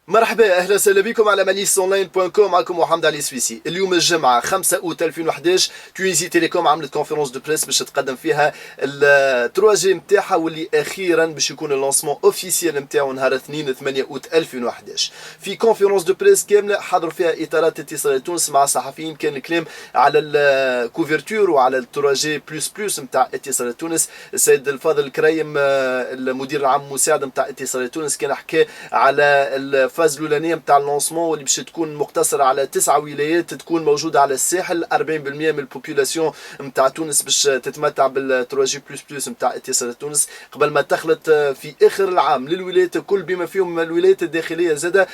مرحبا، اهلا وسهلا بكم على ماليس اونلاين بوان كوم. معكم محمد علي السويسي. اليوم الجمعه 5 اوت 2011 تونيزي تيليكوم عملت كونفرنس دو بريس باش تقدم فيها ال 3 جي نتاعها، واللي اخيرا باش يكون اللونسمون اوفيسيال نتاعو نهار اثنين 8 اوت 2011. في كونفرنس دو بريس كامله حضروا فيها اطارات اتصالات تونس مع صحفيين، كان الكلام على الكوفرتور وعلى ال 3 جي بلس بلس نتاع اتصالات تونس. السيد الفاضل الكريم المدير العام المساعد نتاع اتصالات تونس كان حكى على الفاز الاولانيه نتاع اللونسمون واللي باش تكون مقتصره على 9 ولايات، تكون موجوده على الساحل. 40% من البوبولاسيون نتاع تونس باش تتمتع بال 3 جي بلس بلس نتاع اتصالات تونس قبل ما تخلط في اخر العام للولايات الكل بما فيهم الولايات الداخليه زاده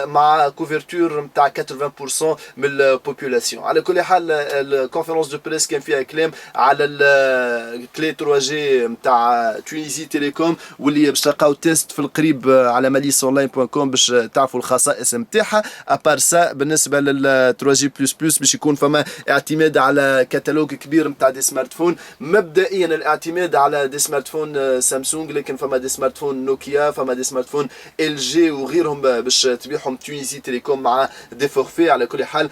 مع كوفرتور نتاع 80% من البوبولاسيون. على كل حال الكونفرنس دو بريس كان فيها كلام على الكلي 3 جي نتاع تونيزي تيليكوم، واللي باش تلقاو تيست في القريب على ماليس اونلاين بوان كوم باش تعرفوا الخصائص نتاعها. ابار سا بالنسبه لل 3 جي بلس بلس باش يكون فما اعتماد على كتالوج كبير نتاع دي سمارت فون. مبدئيا الاعتماد على دي سمارت فون سامسونج، لكن فما دي سمارت فون نوكيا، فما دي سمارت فون ال جي وغيرهم باش تبيعهم تونيزي تيليكوم مع دي فورفي. على كل حال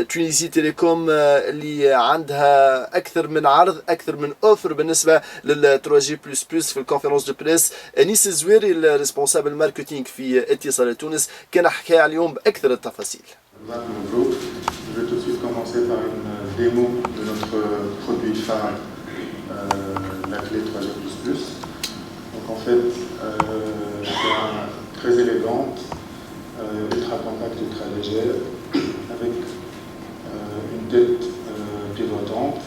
تونيزي تيليكوم اللي عندها اكثر من عرض، اكثر من اوفر بالنسبه لل 3 جي بلس بلس. في الكونفرنس دو بريس انيس الزويري الريسبونسابل ماركتينغ في اتصالات تونس كان حكى اليوم باكثر التفاصيل. Bonjour, je vais tout de suite commencer par une démo de notre produit phare, la clé 3G++. Donc en fait, c'est très élégante, ultra compacte, ultra légère, avec une tête pivotante.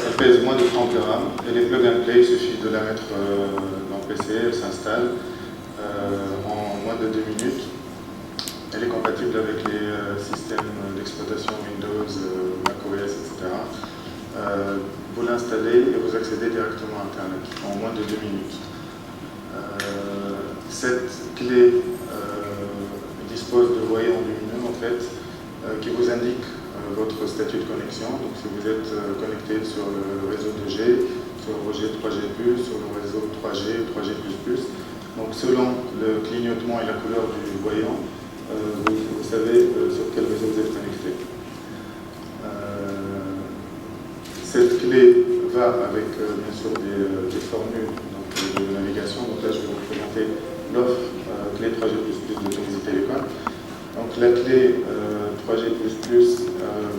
Elle pèse moins de 30 grammes. Elle est plug and play, il suffit de la mettre dans le PC, elle s'installe en moins de 2 minutes. Elle est compatible avec les systèmes d'exploitation Windows, macOS, etc. Vous l'installez et vous accédez directement à Internet en moins de 2 minutes. Cette clé dispose de voyants lumineux en fait, qui vous indiquent votre statut de connexion. Donc si vous êtes connecté sur le réseau 2G, sur le réseau 3G+, sur le réseau 3G, 3G++, donc selon le clignotement et la couleur du voyant, vous savez sur quel réseau vous êtes connecté. Cette clé va avec bien sûr des formules donc, de navigation. Donc là je vais vous présenter l'offre clé 3G++ de Tunisie Télécom. Donc la clé 3G++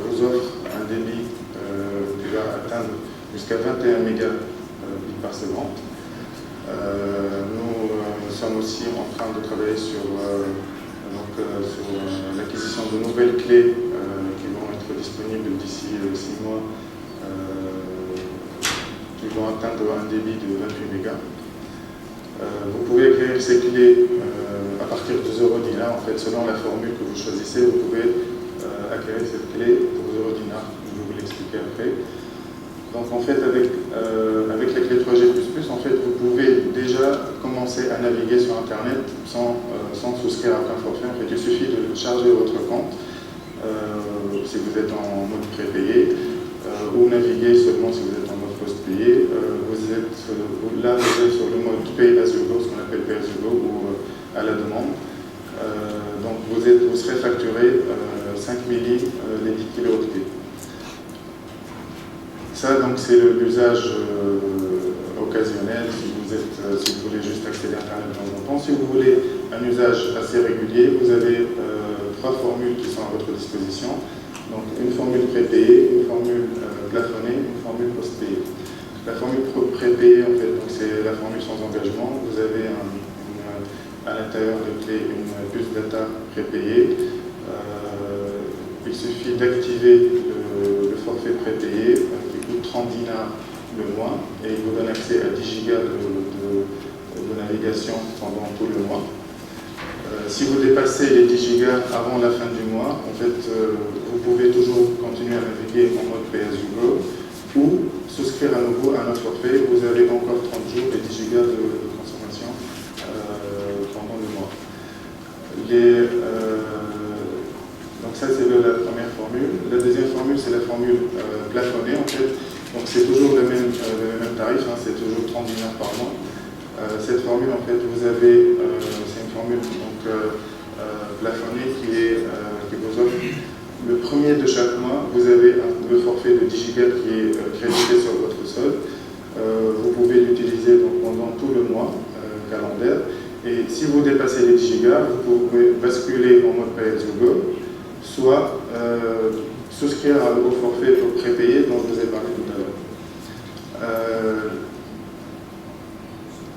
vous offre un débit qui va atteindre jusqu'à 21 mégabits par seconde. Nous sommes aussi en train de travailler sur l'acquisition de nouvelles clés qui vont être disponibles d'ici 6 mois, qui vont atteindre un débit de 28 mégas. Vous pouvez acquérir ces clés à partir de 2 € dinar. En fait, selon la formule que vous choisissez, vous pouvez acquérir cette clé pour 2 € dinar. Je vais vous l'expliquer après. Donc en fait, avec la clé 3G++, en fait, vous pouvez déjà commencer à naviguer sur Internet sans souscrire à aucun forfait. En fait, il suffit de charger votre compte si vous êtes en mode prépayé ou naviguer seulement si vous êtes en mode post-payé. Vous êtes sur le mode Pay as you go, ce qu'on appelle Pay as you go ou à la demande. Donc vous serez facturé 5 milli les 10 kg de clé. Ça, donc, c'est l'usage occasionnel si vous voulez juste accéder à Internet de temps en temps. Si vous voulez un usage assez régulier, vous avez 3 formules qui sont à votre disposition. Donc, une formule prépayée, une formule plafonnée, une formule post-payée. La formule prépayée, en fait, c'est la formule sans engagement. Vous avez à l'intérieur de clé une puce data prépayée. Il suffit d'activer le forfait prépayé. 30 dinars le mois et il vous donne accès à 10 gigas de navigation pendant tout le mois. Si vous dépassez les 10 gigas avant la fin du mois, en fait, vous pouvez toujours continuer à naviguer en mode Pay as you go ou souscrire à nouveau à notre forfait. Vous avez encore 30 jours et 10 gigas de consommation pendant le mois. Donc ça c'est la première formule. La deuxième formule c'est la formule plafonnée en fait. Donc c'est toujours le même tarif, hein, c'est toujours 30 dinars par mois. Cette formule en fait vous avez, c'est une formule donc, donné qui vous offre le premier de chaque mois. Vous avez le forfait de 10 Go qui est crédité sur votre solde. Vous pouvez l'utiliser pendant tout le mois calendaire. Et si vous dépassez les 10 Go, vous pouvez basculer en mode pay-as-you-go, soit souscrire au forfait prépayé dont je vous ai parlé tout à l'heure.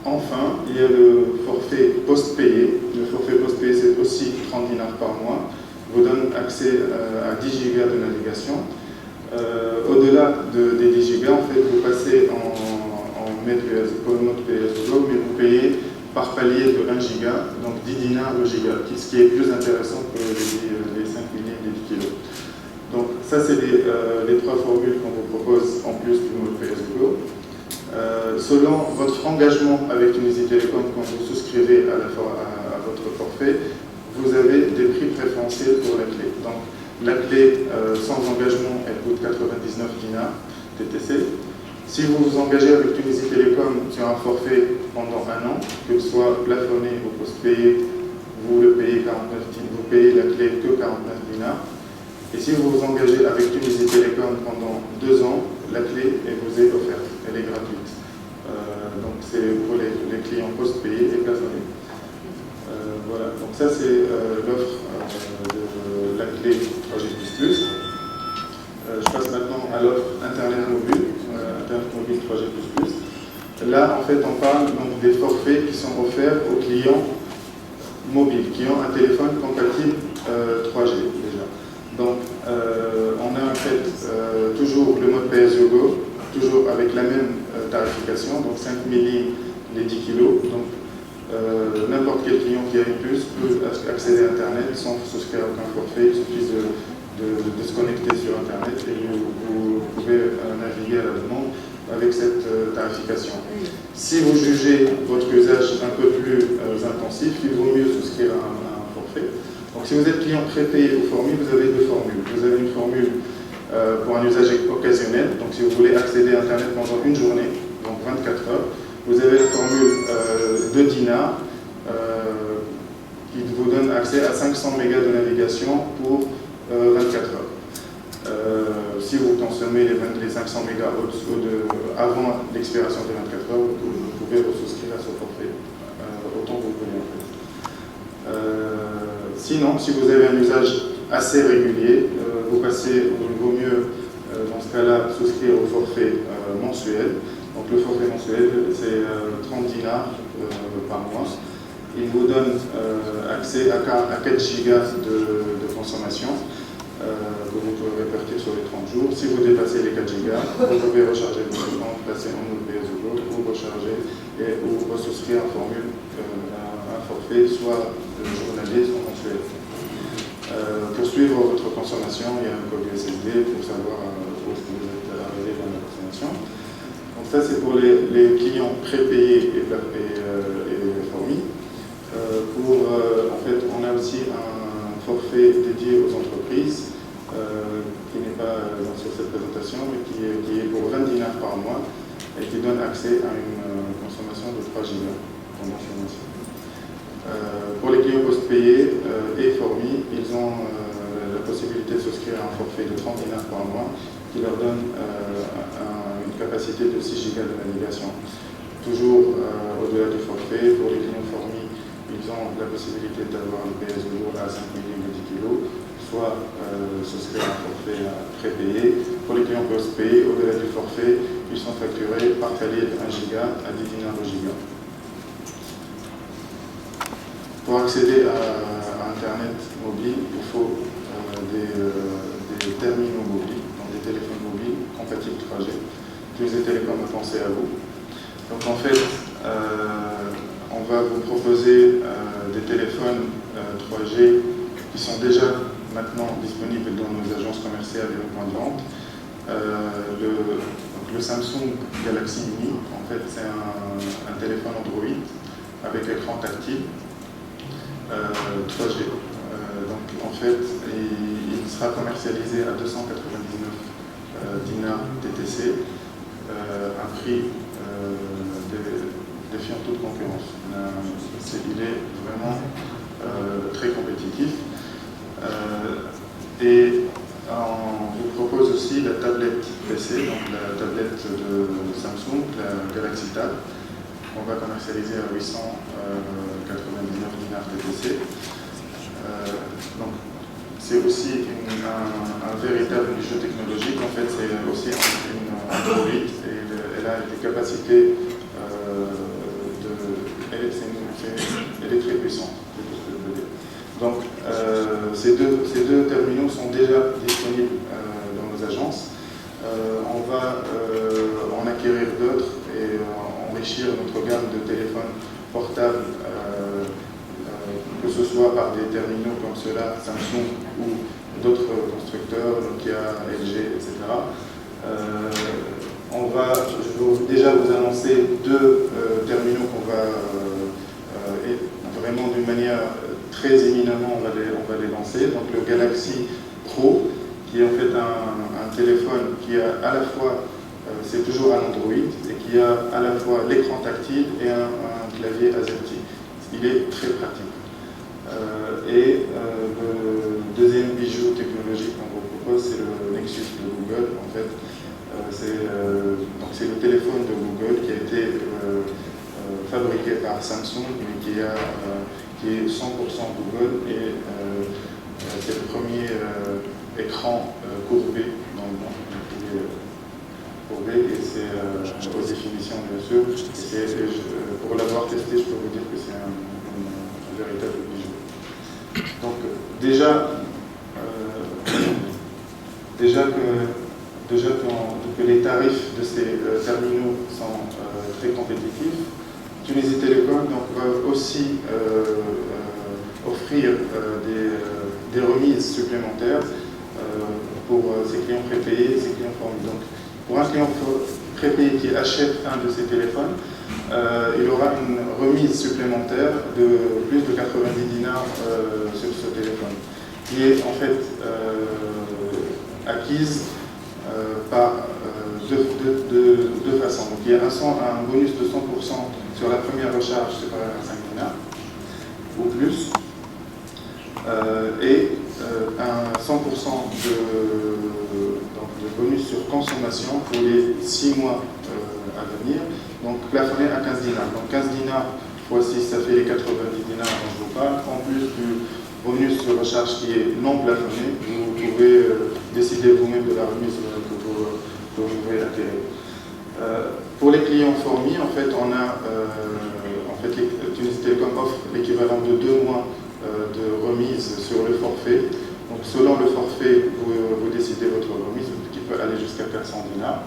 Enfin, il y a le forfait post-payé. Le forfait post-payé, c'est aussi 30 dinars par mois. Vous donne accès à 10 Go de navigation. Au-delà des 10 Go, en fait, vous passez en mode pay-as-you-go, mais vous payez par palier de 1 Go, donc 10 dinars le giga, ce qui est plus intéressant que les 5 milliers des 10 kilos. Donc ça, c'est les trois formules qu'on vous propose en plus du mode pay-as-you-go. Selon votre engagement avec Tunisie Télécom, quand vous souscrivez à votre forfait, vous avez des prix préférentiels pour la clé. Donc la clé sans engagement, elle coûte 99 dinars TTC. Si vous vous engagez avec Tunisie Télécom sur un forfait pendant un an, que ce soit plafonné ou post-payé, vous payez la clé que 49 dinars. Et si vous vous engagez avec Tunisie Télécom pendant 2 ans, la clé vous est offerte, elle est gratuite. Donc c'est pour les clients post-payés et plafonnés. Voilà, donc ça c'est l'offre de la clé 3G++. Je passe maintenant à l'offre Internet mobile, Internet mobile 3G++. Là, en fait, on parle donc des forfaits qui sont offerts aux clients mobiles, qui ont un téléphone compatible 3G déjà. Donc, on a en fait toujours le mode pay-as-you-go, toujours avec la même tarification, donc 5000 lignes les 10 kilos. Donc, n'importe quel client qui a une puce peut accéder à Internet sans souscrire à aucun forfait. Il suffit de se connecter sur Internet et vous pouvez naviguer à la demande avec cette tarification. Si vous jugez votre usage un peu plus intensif, il vaut mieux souscrire à un forfait. Donc si vous êtes client prépayé ou formule, vous avez 2 formules. Vous avez une formule pour un usage occasionnel, donc si vous voulez accéder à Internet pendant une journée, donc 24 heures, vous avez la formule de dinars qui vous donne accès à 500 mégas de navigation pour 24 heures. Si vous consommez les 500 mégas avant l'expiration des 24 heures, vous pouvez souscrire à ce forfait autant que vous voulez en fait. Sinon, si vous avez un usage assez régulier, il vaut mieux dans ce cas-là souscrire au forfait mensuel. Donc le forfait mensuel, c'est 30 dinars par mois. Il vous donne accès à 4 gigas de consommation que vous pouvez répartir sur les 30 jours. Si vous dépassez les 4 gigas, vous pouvez recharger votre compte, passer en mode pay-as-you-go ou recharger ou souscrire un forfait soit journalier, soit mensuel. Pour suivre votre consommation, il y a un code USSD pour savoir où est-ce que vous êtes arrivé dans la consommation. Donc ça, c'est pour les clients prépayés et fournis. En fait, on a aussi un forfait dédié aux entreprises qui n'est pas sur cette présentation, mais qui est pour 20 dinars par mois et qui donne accès à une consommation de 3 gigas pendant ce mois-ci. Pour les clients post-payés et fournis, ils ont la possibilité de souscrire à un forfait de 30 dinars par mois qui leur donne une capacité de 6 gigas de navigation. Toujours au-delà du forfait, pour les clients fournis, ils ont la possibilité d'avoir le pay-as-you-go à 5 millions de 10 kg, soit souscrire un forfait prépayé. Pour les clients post-payés, au-delà du forfait, ils sont facturés par palier de 1 giga à 10 dinars le giga. Pour accéder à Internet mobile, il faut des terminaux mobiles, donc des téléphones mobiles compatibles 3G. Tunisie Télécom a pensé à vous. Donc en fait, on va vous proposer des téléphones 3G qui sont déjà maintenant disponibles dans nos agences commerciales et nos points de vente. Le Samsung Galaxy Mini, en fait, c'est un téléphone Android avec écran tactile 3G. Donc en fait, il sera commercialisé à 299 dinars TTC, un prix défiant toute concurrence. Il est vraiment très compétitif. Et on vous propose aussi la tablette PC, donc la tablette de Samsung, la Galaxy Tab. On va commercialiser à 899 dinars TTC. Donc, c'est aussi un véritable bijou technologique. En fait, c'est aussi une Android et elle a des capacités elle est très puissante. Donc, ces deux terminaux sont déjà disponibles dans nos agences. On va en acquérir d'autres et enrichir notre gamme de téléphones portables, que ce soit par des terminaux comme ceux-là, Samsung ou d'autres constructeurs, Nokia, LG, etc. Je vais déjà vous annoncer deux terminaux qu'on va vraiment d'une manière très éminemment, on va les lancer. Donc le Galaxy Pro, qui est en fait un téléphone qui a à la fois, c'est toujours un Android, et qui a à la fois l'écran tactile et un clavier AZERTY. Il est très pratique. Le deuxième bijou technologique qu'on vous propose, c'est le Nexus de Google. En fait, c'est le téléphone de Google qui a été fabriqué par Samsung, mais qui est 100% Google, et c'est le premier écran courbé dans le monde. Courbé, et c'est aux définitions, bien sûr. Pour l'avoir testé, je peux vous dire que c'est un véritable bijou. Donc déjà que les tarifs de ces terminaux sont très compétitifs, Tunisie Télécom va aussi offrir des remises supplémentaires pour ses clients prépayés et ses clients formés. Donc, pour un client prépayé qui achète un de ces téléphones, il aura une remise supplémentaire de plus de 90 dinars sur ce téléphone, qui est en fait acquise par deux façons. Donc, il y a un bonus de 100% sur la première recharge supérieure à 5 dinars ou plus, et un 100% de bonus sur consommation pour les 6 mois à venir, donc plafonné à 15 dinars. Donc 15 dinars x 6, ça fait les 90 dinars dont je vous parle, en plus du bonus de recharge qui est non plafonné. Vous pouvez décider vous-même de la remise que vous pouvez acquérir. Pour les clients fournis, en fait, Tunisie Télécom offre l'équivalent de 2 mois de remise sur le forfait. Donc, selon le forfait, vous décidez votre remise, qui peut aller jusqu'à 400 dinars.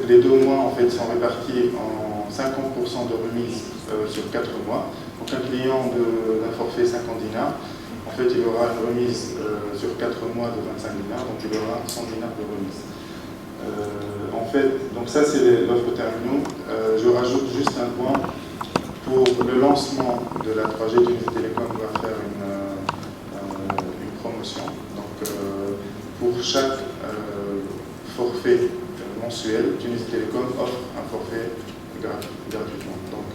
Les 2 mois, en fait, sont répartis en 50% de remise sur 4 mois. Donc, un client d'un forfait 50 dinars, en fait, il aura une remise sur 4 mois de 25 dinars, donc il aura 100 dinars de remise. En fait, donc ça c'est l'offre terminaux. Je rajoute juste un point. Pour le lancement de la 3G, Tunisie Télécom va faire une promotion. Donc pour chaque forfait mensuel, Tunisie Télécom offre un forfait gratuitement. Donc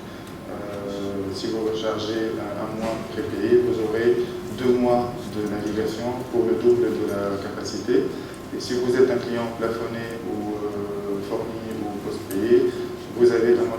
si vous rechargez un mois prépayé, vous aurez 2 mois de navigation pour le double de la capacité. Et si vous êtes un client plafonné ou fourni ou post-payé, vous avez un